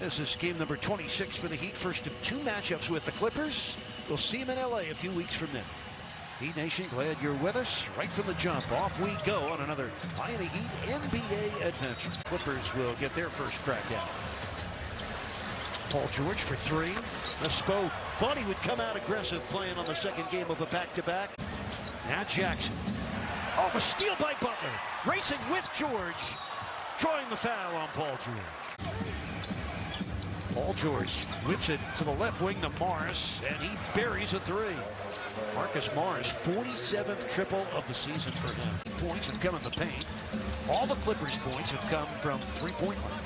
This is game number 26 for the Heat. First of two matchups with the Clippers. We'll see them in LA a few weeks from now. Heat Nation, glad you're with us. Right from the jump, off we go on another Miami Heat NBA adventure. Clippers will get their first crack at it. Paul George for three. Spo thought he would come out aggressive playing on the second game of a back-to-back. Now Jackson. Oh, a steal by Butler. Racing with George. Drawing the foul on Paul George. Paul George whips it to the left wing to Morris, and he buries a three. Marcus Morris, 47th triple of the season for him. Points have come in the paint. All the Clippers' points have come from three-point line.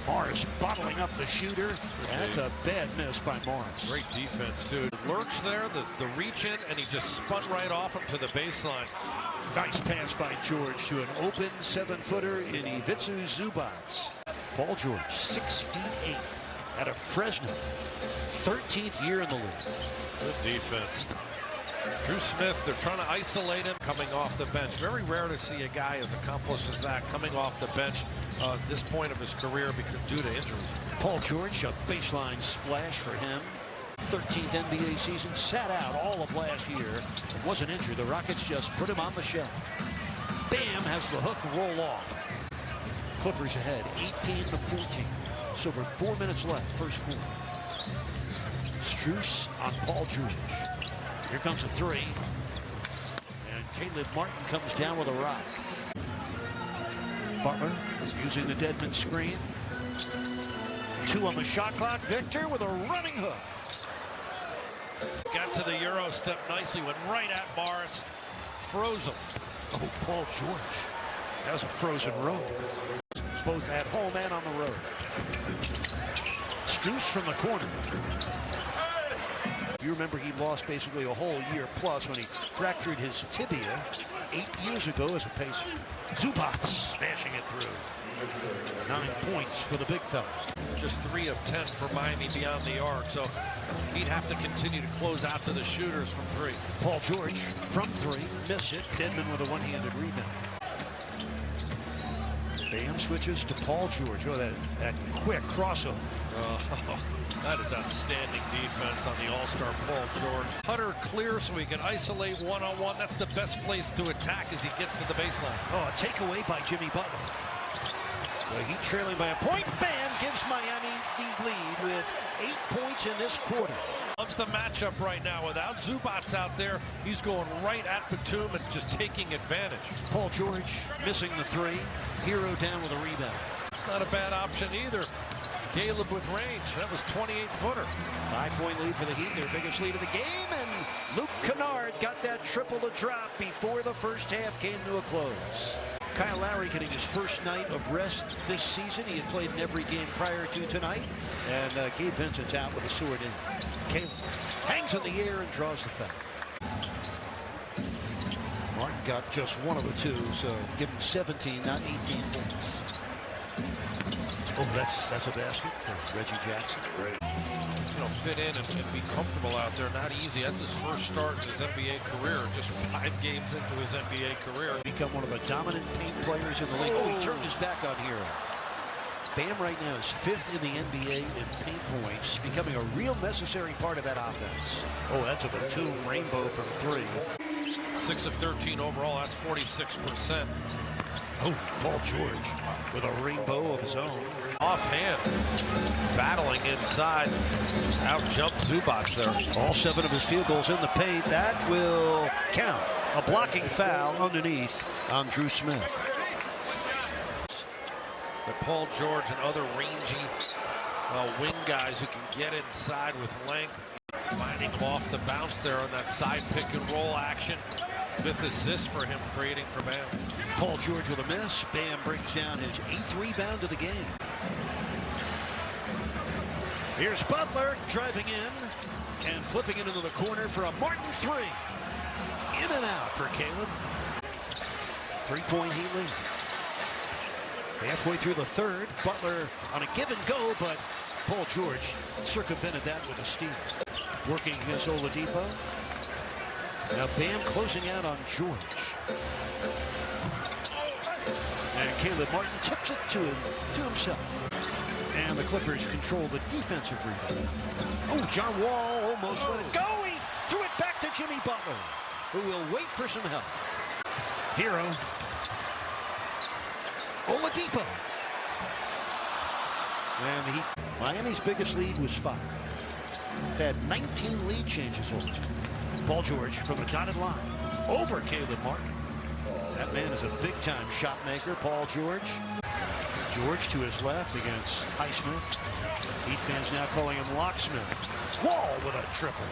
Morris bottling up the shooter. That's a bad miss by Morris. Great defense, dude. Lurch there, the reach in, and he just spun right off him to the baseline. Nice pass by George to an open 7-footer in Ivica Zubac. Paul George, 6'8", out of Fresno. 13th year in the league. Good defense. Drew Smith, they're trying to isolate him coming off the bench. Very rare to see a guy as accomplished as that coming off the bench at this point of his career because due to injuries. Paul George, a baseline splash for him. 13th NBA season, sat out all of last year. Wasn't injured. The Rockets just put him on the shelf. Bam has the hook roll off. Clippers ahead, 18-14. So over 4 minutes left, first quarter. Strus on Paul George. Here comes a three. And Caleb Martin comes down with a rock. Butler using the Deadman screen. 2 on the shot clock. Victor with a running hook. Got to the Euro step nicely, went right at Morris. Froze him. Oh, Paul George. That was a frozen road. Both at home and on the road. Strus from the corner. You remember he lost basically a whole year plus when he fractured his tibia 8 years ago as a Pacer. Zubac smashing it through. 9 points for the big fella. Just 3 of 10 for Miami beyond the arc, so he'd have to continue to close out to the shooters from 3. Paul George from 3, miss it. Deadman with a one-handed rebound. Bam switches to Paul George. Oh, that quick crossover. Oh, that is outstanding defense on the all-star Paul George. Putter clear so he can isolate one-on-one. That's the best place to attack as he gets to the baseline. Oh, a takeaway by Jimmy Butler. The Heat trailing by a point. Bam gives Miami the lead with 8 points in this quarter. Loves the matchup right now. Without Zubac out there, he's going right at Batum and just taking advantage. Paul George missing the three. Hero down with a rebound. It's not a bad option either. Caleb with range. That was 28-footer. 5-point lead for the Heat, their biggest lead of the game, and Luke Kennard got that triple to drop before the first half came to a close. Kyle Lowry getting his first night of rest this season. He had played in every game prior to tonight, and Gabe Vincent's out with a sword in. Caleb hangs in the air and draws the foul. Martin got just one of the two, so give him 17, not 18 points. Oh, that's a basket for Reggie Jackson. Great. You know, fit in and be comfortable out there. Not easy. That's his first start in his NBA career. Just 5 games into his NBA career. Become one of the dominant paint players in the league. Oh, he turned his back on Hero. Bam right now is 5th in the NBA in paint points, becoming a real necessary part of that offense. Oh, that's a Batum rainbow from 3. 6 of 13 overall. That's 46%. Oh, Paul George with a rainbow of his own. Offhand, battling inside, just out-jumped Zubac there. All 7 of his field goals in the paint. That will count. A blocking foul underneath on Drew Smith. But Paul George and other rangy wing guys who can get inside with length, finding him off the bounce there on that side pick-and-roll action. 5th assist for him, creating for Bam. Paul George with a miss. Bam brings down his 8th rebound of the game. Here's Butler driving in and flipping it into the corner for a Martin 3. In and out for Caleb. 3-point Heat lead. Halfway through the third, Butler on a give and go, but Paul George circumvented that with a steal. Working against Oladipo. Now Bam closing out on George. And Caleb Martin tips it to himself. And the Clippers control the defensive rebound. Oh, John Wall almost let it go. He threw it back to Jimmy Butler, who will wait for some help. Hero. Oladipo. And the Heat. Miami's biggest lead was 5. They had 19 lead changes over. Paul George from the dotted line. Over Caleb Martin. That man is a big-time shot maker, Paul George. George to his left against Highsmith. Heat fans now calling him Locksmith. Wall with a triple.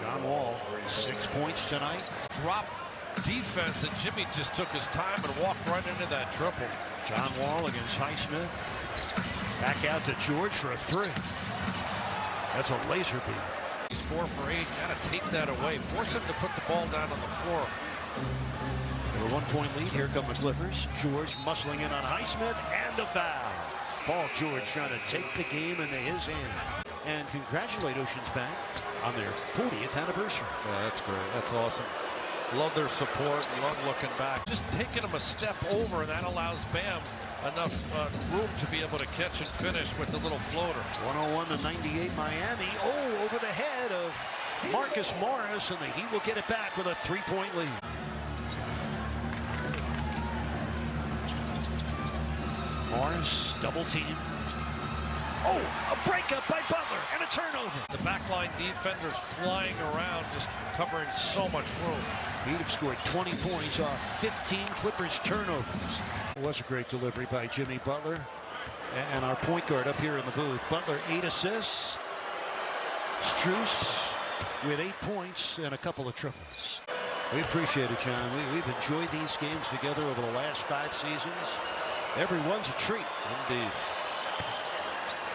John Wall, 6 points tonight. Drop defense, and Jimmy just took his time and walked right into that triple. John Wall against Highsmith. Back out to George for a 3. That's a laser beam. He's 4 for 8. Got to take that away. Force him to put the ball down on the floor. With a 1-point lead, here come the Clippers. George muscling in on Highsmith, and a foul. Paul George trying to take the game into his hand. And congratulate Oceans Bank on their 40th anniversary. Yeah, that's great. That's awesome. Love their support. Love looking back. Just taking them a step over, and that allows Bam enough room to be able to catch and finish with the little floater. 101-98 Miami. Oh, over the head of Marcus Morris, and the Heat will get it back with a 3-point lead. Morris, double team. Oh, a breakup by Butler and a turnover. The backline defenders flying around, just covering so much room. Heat have scored 20 points off 15 Clippers turnovers. It was a great delivery by Jimmy Butler. And our point guard up here in the booth. Butler, 8 assists. Strus with 8 points and a couple of triples. We appreciate it, John. We've enjoyed these games together over the last 5 seasons. Everyone's a treat. Indeed.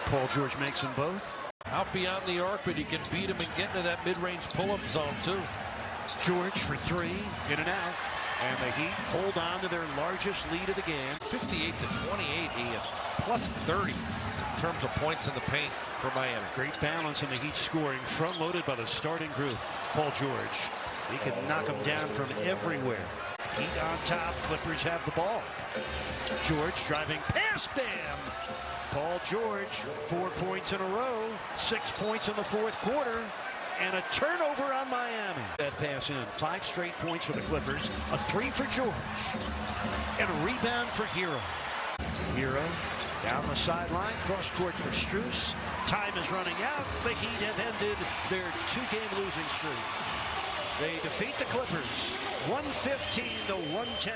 Paul George makes them both. Out beyond the arc, but he can beat him and get into that mid-range pull-up zone, too. George for 3, in and out. And the Heat hold on to their largest lead of the game. 58-28, a plus 30 in terms of points in the paint for Miami. Great balance in the Heat scoring, front-loaded by the starting group. Paul George, he can knock them down from everywhere. Heat on top, Clippers have the ball. George driving past Bam. Paul George, 4 points in a row, 6 points in the 4th quarter, and a turnover on Miami. That pass in, 5 straight points for the Clippers, a 3 for George, and a rebound for Hero. Hero down the sideline, cross court for Strus. Time is running out. The Heat have ended their 2-game losing streak. They defeat the Clippers 115-110